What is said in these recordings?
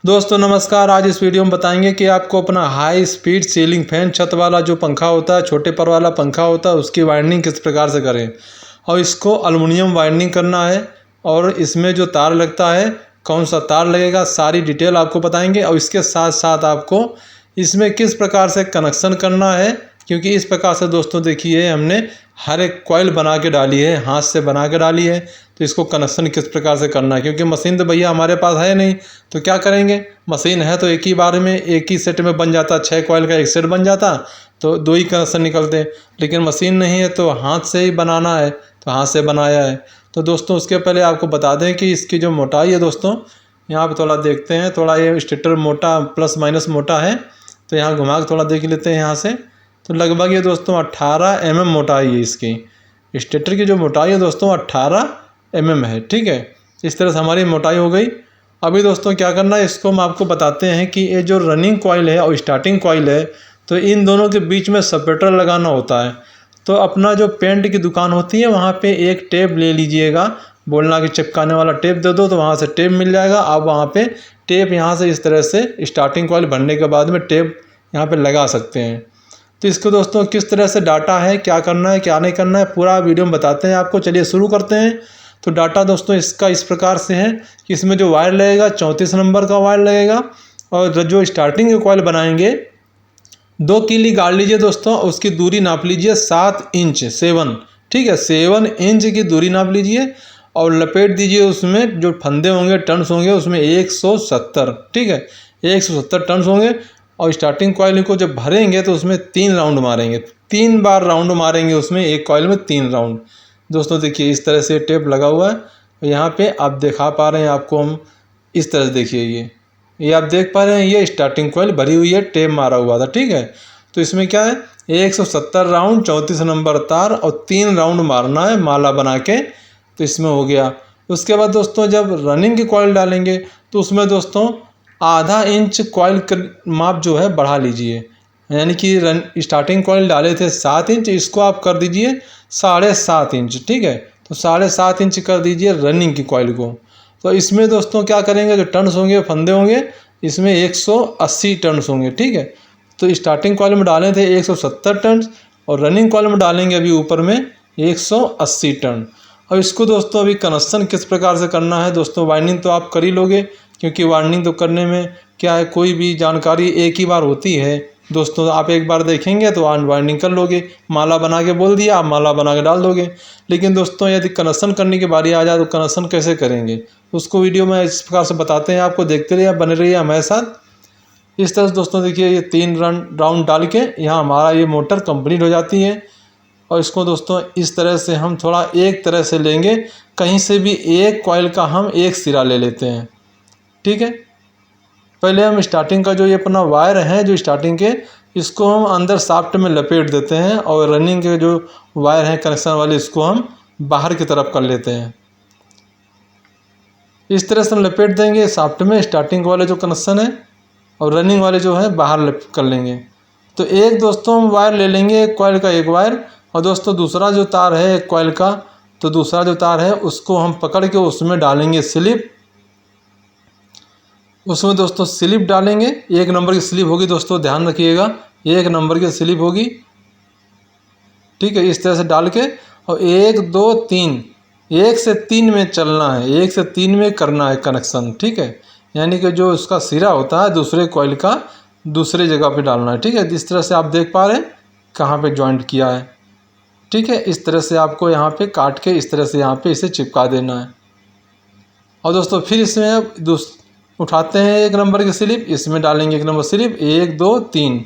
दोस्तों नमस्कार। आज इस वीडियो में बताएंगे कि आपको अपना हाई स्पीड सीलिंग फैन छत वाला जो पंखा होता है, छोटे पर वाला पंखा होता है, उसकी वायरिंग किस प्रकार से करें। और इसको एल्युमिनियम वायरिंग करना है और इसमें जो तार लगता है, कौन सा तार लगेगा, सारी डिटेल आपको बताएंगे। और इसके साथ साथ आपको इसमें किस प्रकार से कनेक्शन करना है, क्योंकि इस प्रकार से दोस्तों देखिए हमने हर एक कॉइल बना के डाली है, हाथ से बना के डाली है। तो इसको कनेक्शन किस प्रकार से करना है, क्योंकि मशीन तो भैया हमारे पास है नहीं, तो क्या करेंगे। मशीन है तो एक ही बार में एक ही सेट में बन जाता, 6 कॉइल का एक सेट बन जाता, तो 2 ही कनेक्शन निकलते। लेकिन मशीन नहीं है तो हाथ से ही बनाना है, तो हाथ से बनाया है। तो दोस्तों उसके पहले आपको बता दें कि इसकी जो मोटाई है दोस्तों, यहाँ पर थोड़ा देखते हैं, थोड़ा ये स्टेटर मोटा प्लस माइनस मोटा है, तो यहाँ घुमा के थोड़ा देख लेते हैं यहाँ से। तो लगभग ये दोस्तों 18 mm मोटाई है इसकी। स्टेटर की जो मोटाई है दोस्तों 18 mm है, ठीक है। इस तरह से हमारी मोटाई हो गई। अभी दोस्तों क्या करना है, इसको हम आपको बताते हैं कि ये जो रनिंग कॉइल है और स्टार्टिंग कॉइल है, तो इन दोनों के बीच में सेपरेटर लगाना होता है। तो अपना जो पेंट की दुकान होती है वहाँ पे एक टेप ले लीजिएगा, बोलना कि चिपकाने वाला टेप दे दो, तो वहाँ से टेप मिल जाएगा। आप वहाँ पे टेप यहाँ से इस तरह से स्टार्टिंग कॉइल भरने के बाद में टेप यहाँ पे लगा सकते हैं। तो इसको दोस्तों किस तरह से डाटा है, क्या करना है क्या नहीं करना है, पूरा वीडियो में बताते हैं आपको। चलिए शुरू करते हैं। तो डाटा दोस्तों इसका इस प्रकार से है कि इसमें जो वायर लगेगा 34 नंबर का वायर लगेगा। और जो स्टार्टिंग के कॉइल बनाएंगे 2 कीली गाड़ लीजिए दोस्तों, उसकी दूरी नाप लीजिए 7 इंच 7, ठीक है, 7 इंच की दूरी नाप लीजिए और लपेट दीजिए। उसमें जो फंदे होंगे, टर्न्स होंगे, उसमें 170, ठीक है, 170 टर्न्स होंगे। और स्टार्टिंग कॉइल को जब भरेंगे तो उसमें 3 राउंड मारेंगे, 3 बार राउंड मारेंगे उसमें, एक कॉइल में 3 राउंड। दोस्तों देखिए इस तरह से टेप लगा हुआ है। यहाँ पे आप दिखा पा रहे हैं आपको हम, इस तरह से देखिए ये आप देख पा रहे हैं, ये स्टार्टिंग कॉइल भरी हुई है, टेप मारा हुआ था, ठीक है। तो इसमें क्या है, 170 राउंड 34 नंबर तार और 3 राउंड मारना है माला बना के, तो इसमें हो गया। उसके बाद दोस्तों जब रनिंग की कॉइल डालेंगे तो उसमें दोस्तों आधा इंच कॉइल माप जो है बढ़ा लीजिए। यानी कि स्टार्टिंग कॉइल डाले थे 7 इंच, इसको आप कर दीजिए 7.5 इंच, ठीक है। तो 7.5 इंच कर दीजिए रनिंग की कॉइल को। तो इसमें दोस्तों क्या करेंगे, जो टर्न्स होंगे, फंदे होंगे, इसमें 180 टर्न्स होंगे, ठीक है। तो स्टार्टिंग कॉइल में डाले थे 170 टर्न्स और रनिंग कॉइल में डालेंगे अभी ऊपर में 180 टर्न। और इसको दोस्तों अभी कनेक्शन किस प्रकार से करना है दोस्तों, वाइंडिंग तो आप कर ही लोगे, क्योंकि वाइंडिंग तो करने में क्या है, कोई भी जानकारी एक ही बार होती है दोस्तों। आप एक बार देखेंगे तो वाइंडिंग कर लोगे, माला बना के बोल दिया, आप माला बना के डाल दोगे। लेकिन दोस्तों यदि कनेक्शन करने की बारी आ जाए तो कनेक्शन कैसे करेंगे, उसको वीडियो में इस प्रकार से बताते हैं आपको, देखते रहिए, बने रहिए हमारे साथ। इस तरह से दोस्तों देखिए ये 3 राउंड डाल के यहाँ हमारा ये मोटर कंप्लीट हो जाती है। और इसको दोस्तों इस तरह से हम थोड़ा एक तरह से लेंगे, कहीं से भी एक कॉइल का हम एक सिरा ले लेते हैं, ठीक है। पहले हम स्टार्टिंग का जो ये अपना वायर है, जो स्टार्टिंग के, इसको हम अंदर शाफ्ट में लपेट देते हैं और रनिंग के जो वायर हैं कनेक्शन वाले, इसको हम बाहर की तरफ कर लेते हैं। इस तरह से हम लपेट देंगे शाफ्ट में, स्टार्टिंग वाले जो कनेक्शन है, और रनिंग वाले जो है बाहर कर लेंगे। तो एक दोस्तों हम वायर ले लेंगे, एक कॉइल का एक वायर, और दोस्तों दूसरा जो तार है एक कॉइल का, तो दूसरा जो तार है उसको हम पकड़ के उसमें डालेंगे स्लिप। उसमें दोस्तों स्लिप डालेंगे, 1 नंबर की स्लिप होगी दोस्तों, ध्यान रखिएगा, 1 नंबर की स्लिप होगी, ठीक है। इस तरह से डाल के और 1 2 3, 1 से 3 में चलना है, 1 से 3 में करना है कनेक्शन, ठीक है। यानी कि जो उसका सिरा होता है दूसरे कॉइल का दूसरे जगह पे डालना है, ठीक है। इस तरह से आप देख पा रहे हैं कहाँ पे जॉइंट किया है, ठीक है। इस तरह से आपको यहाँ पे काट के इस तरह से यहाँ पे इसे चिपका देना है। और दोस्तों फिर इसमें उठाते हैं 1 नंबर की स्लिप, इसमें डालेंगे 1 नंबर स्लिप, 1 2 3,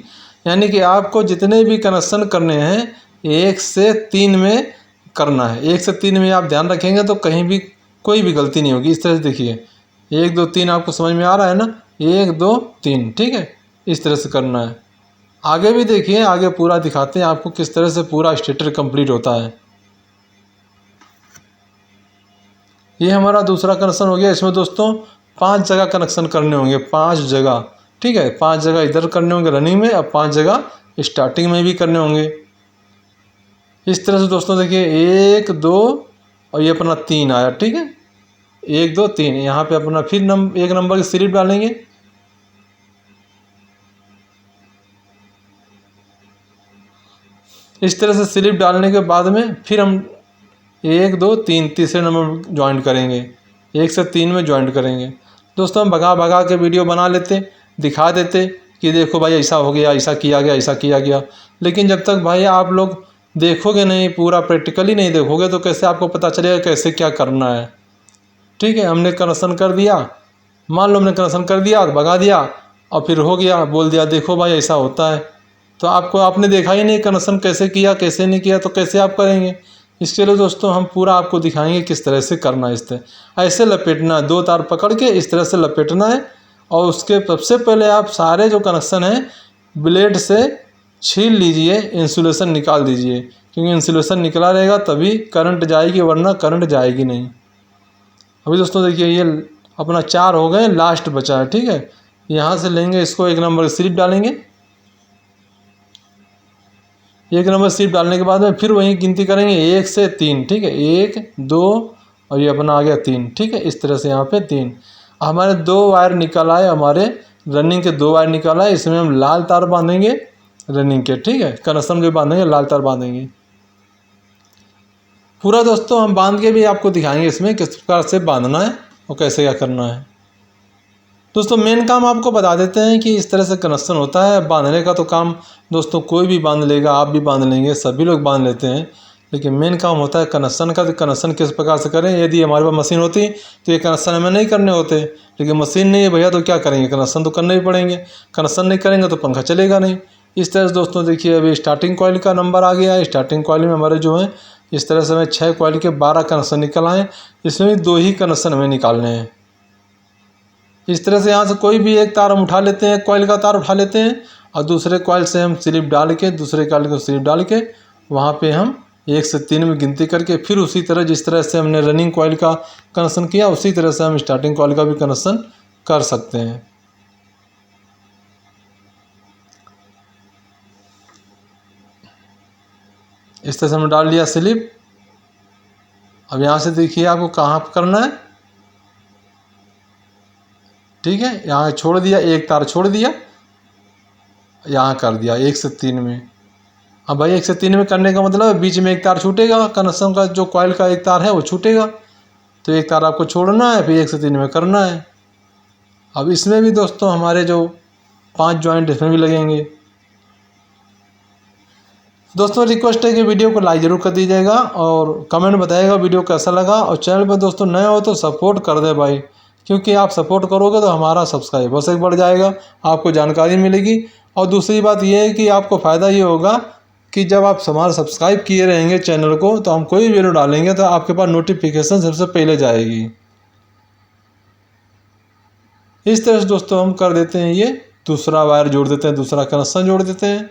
यानी कि आपको जितने भी कनेक्शन करने हैं 1 से 3 में करना है। 1 से 3 में आप ध्यान रखेंगे तो कहीं भी कोई भी गलती नहीं होगी। इस तरह से देखिए 1 2 3 आपको समझ में आ रहा है ना, 1 2 3, ठीक है। इस तरह से करना है। आगे भी देखिए, आगे पूरा दिखाते हैं आपको किस तरह से पूरा स्टेटर कंप्लीट होता है। ये हमारा दूसरा कनेक्शन हो गया। इसमें दोस्तों 5 जगह कनेक्शन करने होंगे, 5 जगह, ठीक है। 5 जगह इधर करने होंगे रनिंग में, और 5 जगह स्टार्टिंग में भी करने होंगे। इस तरह से दोस्तों देखिए 1 2 और ये अपना 3 आया, ठीक है, 1 2 3। यहाँ पे अपना फिर 1 नंबर की स्लिप डालेंगे, इस तरह से स्लिप डालने के बाद में फिर हम 1 2 3 तीसरे नंबर ज्वाइंट करेंगे, 1 से 3 में ज्वाइंट करेंगे। दोस्तों हम भगा भगा के वीडियो बना लेते, दिखा देते कि देखो भाई ऐसा हो गया, ऐसा किया गया, ऐसा किया गया। लेकिन जब तक भाई आप लोग देखोगे नहीं, पूरा प्रैक्टिकली नहीं देखोगे तो कैसे आपको पता चलेगा कैसे क्या करना है। ठीक है, हमने कनेक्शन कर दिया, मान लो हमने कनेक्शन कर दिया, भगा दिया और फिर हो गया, बोल दिया देखो भाई ऐसा होता है। तो आपने देखा ही नहीं कनेक्शन कैसे किया कैसे नहीं किया, तो कैसे आप करेंगे। इसके लिए दोस्तों हम पूरा आपको दिखाएंगे किस तरह से करना है। इस तरह ऐसे लपेटना है, 2 तार पकड़ के इस तरह से लपेटना है। और उसके सबसे पहले आप सारे जो कनेक्शन हैं ब्लेड से छील लीजिए, इंसुलेशन निकाल दीजिए, क्योंकि इंसुलेशन निकला रहेगा तभी करंट जाएगी, वरना करंट जाएगी नहीं। अभी दोस्तों देखिए ये अपना 4 हो गए, लास्ट बचा है। ठीक है, यहाँ से लेंगे इसको, 1 नंबर स्लिप डालेंगे। 1 नंबर स्लिप डालने के बाद में फिर वहीं गिनती करेंगे 1 से 3। ठीक है, 1 2 और ये अपना आ गया 3। ठीक है, इस तरह से यहाँ पे 3 हमारे 2 वायर निकल आए, हमारे रनिंग के 2 वायर निकल आए। इसमें हम लाल तार बांधेंगे रनिंग के। ठीक है, कनेक्शन के बांधेंगे, लाल तार बांधेंगे पूरा। दोस्तों हम बांध के भी आपको दिखाएंगे इसमें किस प्रकार से बांधना है और कैसे क्या करना है। दोस्तों मेन काम आपको बता देते हैं कि इस तरह से कनेक्शन होता है। बांधने का तो काम दोस्तों कोई भी बांध लेगा, आप भी बांध लेंगे, सभी लोग बांध लेते हैं। लेकिन मेन काम होता है कनेक्शन का। तो कनेक्शन किस प्रकार से करें। यदि हमारे पास मशीन होती तो ये कनेक्शन हमें नहीं करने होते, लेकिन मशीन नहीं है भैया तो क्या करेंगे, कनेक्शन तो करने ही पड़ेंगे। कनेक्शन नहीं करेंगे तो पंखा चलेगा नहीं। इस तरह से दोस्तों देखिए अभी स्टार्टिंग कॉइल का नंबर आ गया है। स्टार्टिंग कॉइल में हमारे जो है इस तरह से हमें 6 कॉइल के 12 कनेक्शन निकल आए। इसमें भी 2 ही कनेक्शन हमें निकालने हैं। इस तरह से यहाँ से कोई भी एक तार हम उठा लेते हैं, कॉइल का तार उठा लेते हैं और दूसरे कॉइल से हम स्लिप डाल के, दूसरे कॉइल को स्लिप डाल के वहाँ पे हम 1 से 3 में गिनती करके फिर उसी तरह जिस तरह से हमने रनिंग कॉइल का कनेक्शन किया उसी तरह से हम स्टार्टिंग कॉइल का भी कनेक्शन कर सकते हैं। इस तरह से हमने डाल लिया स्लिप। अब यहाँ से देखिए आपको कहाँ पर करना है। ठीक है, यहाँ छोड़ दिया, एक तार छोड़ दिया, यहाँ कर दिया 1 से 3 में। अब भाई 1 से 3 में करने का मतलब बीच में एक तार छूटेगा, कनेक्शन का जो कॉइल का एक तार है वो छूटेगा, तो एक तार आपको छोड़ना है, फिर 1 से 3 में करना है। अब इसमें भी दोस्तों हमारे जो 5 जॉइंट इसमें भी लगेंगे। दोस्तों रिक्वेस्ट है कि वीडियो को लाइक ज़रूर कर दीजिएगा और कमेंट बताइएगा वीडियो कैसा लगा। और चैनल पर दोस्तों नए हो तो सपोर्ट कर दे भाई, क्योंकि आप सपोर्ट करोगे तो हमारा सब्सक्राइबर्स एक बढ़ जाएगा, आपको जानकारी मिलेगी। और दूसरी बात यह है कि आपको फ़ायदा ये होगा कि जब आप हमारा सब्सक्राइब किए रहेंगे चैनल को, तो हम कोई वीडियो डालेंगे तो आपके पास नोटिफिकेशन सबसे पहले जाएगी। इस तरह से दोस्तों हम कर देते हैं, ये दूसरा वायर जोड़ देते हैं, दूसरा कनेक्शन जोड़ देते हैं।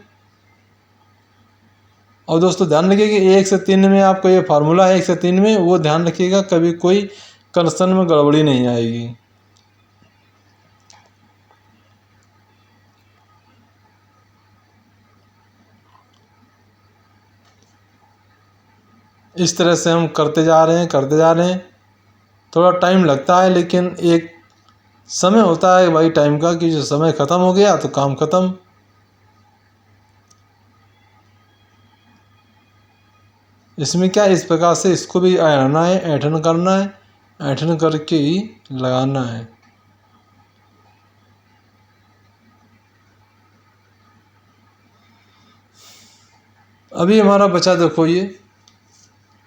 और दोस्तों ध्यान रखिए कि 1 से 3 में आपको ये फार्मूला है, 1 से 3 में, वो ध्यान रखिएगा कभी कोई कनेक्शन में गड़बड़ी नहीं आएगी। इस तरह से हम करते जा रहे हैं। थोड़ा टाइम लगता है, लेकिन एक समय होता है भाई टाइम का कि जो समय ख़त्म हो गया तो काम ख़त्म। इसमें क्या इस प्रकार से इसको भी आना है, ऐंठन करना है, ऐंठन करके ही लगाना है। अभी हमारा बचा देखो ये,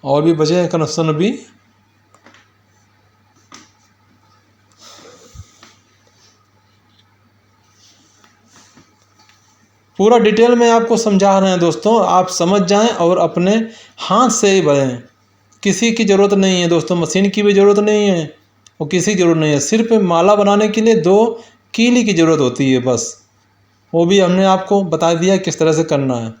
और भी बचे हैं कनेक्शन अभी। पूरा डिटेल में आपको समझा रहे हैं दोस्तों, आप समझ जाएं और अपने हाथ से ही बढ़ें। किसी की ज़रूरत नहीं है दोस्तों, मशीन की भी ज़रूरत नहीं है और किसी की ज़रूरत नहीं है। सिर्फ माला बनाने के लिए 2 कीली की ज़रूरत होती है बस, वो भी हमने आपको बता दिया किस तरह से करना है।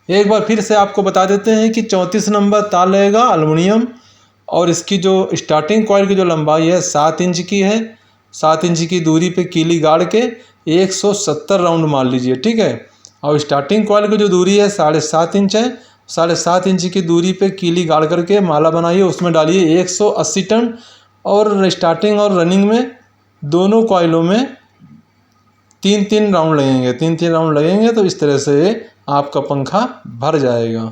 एक बार फिर से आपको बता देते हैं कि 34 नंबर तार लगेगा एल्युमिनियम, और इसकी जो स्टार्टिंग कॉइल की जो लंबाई है 7 इंच की है। 7 इंच की दूरी पे कीली गाड़ के 170 राउंड मार लीजिए। ठीक है, और स्टार्टिंग कॉइल की जो दूरी है 7.5 इंच है। 7.5 इंच की दूरी पे कीली गाड़ करके माला बनाइए, उसमें डालिए 180 टन। और स्टार्टिंग और रनिंग में दोनों कॉइलों में 3-3 राउंड लगेंगे, 3-3 राउंड लगेंगे। तो इस तरह से आपका पंखा भर जाएगा।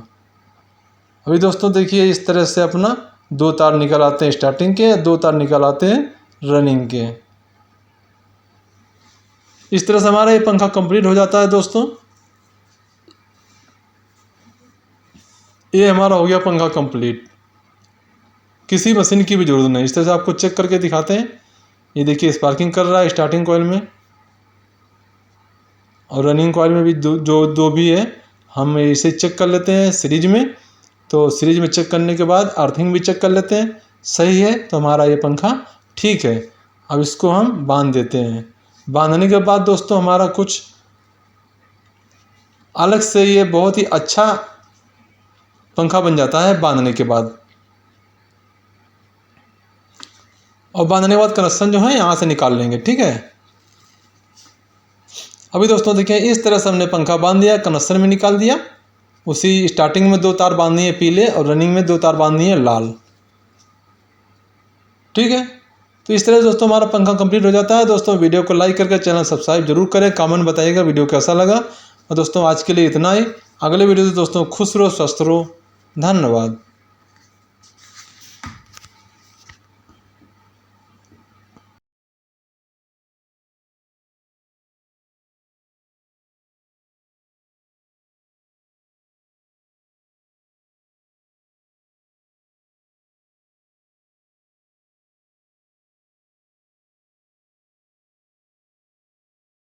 अभी दोस्तों देखिए इस तरह से अपना 2 तार निकल आते हैं स्टार्टिंग के, 2 तार निकल आते हैं रनिंग के। इस तरह से हमारा ये पंखा कंप्लीट हो जाता है दोस्तों। ये हमारा हो गया पंखा कंप्लीट, किसी मशीन की भी जरूरत नहीं। इस तरह से आपको चेक करके दिखाते हैं। ये देखिए स्पार्किंग कर रहा है स्टार्टिंग कॉइल में, और रनिंग कॉइल में भी दो भी है। हम इसे चेक कर लेते हैं सीरीज में। तो सीरीज में चेक करने के बाद अर्थिंग भी चेक कर लेते हैं, सही है तो हमारा ये पंखा ठीक है। अब इसको हम बांध देते हैं। बांधने के बाद दोस्तों हमारा कुछ अलग से ये बहुत ही अच्छा पंखा बन जाता है बांधने के बाद। और बांधने के बाद कनेक्शन जो है यहाँ से निकाल लेंगे, ठीक है। अभी दोस्तों देखिए इस तरह से हमने पंखा बांध दिया, कनेक्शन में निकाल दिया। उसी स्टार्टिंग में 2 तार बांधनी है पीले, और रनिंग में 2 तार बांधनी है लाल, ठीक है। तो इस तरह से दोस्तों हमारा पंखा कंप्लीट हो जाता है। दोस्तों वीडियो को लाइक करके चैनल सब्सक्राइब जरूर करें, कमेंट बताइएगा वीडियो कैसा लगा। और दोस्तों आज के लिए इतना ही। अगले वीडियो से दोस्तों खुश रहो, स्वस्थ रहो। धन्यवाद।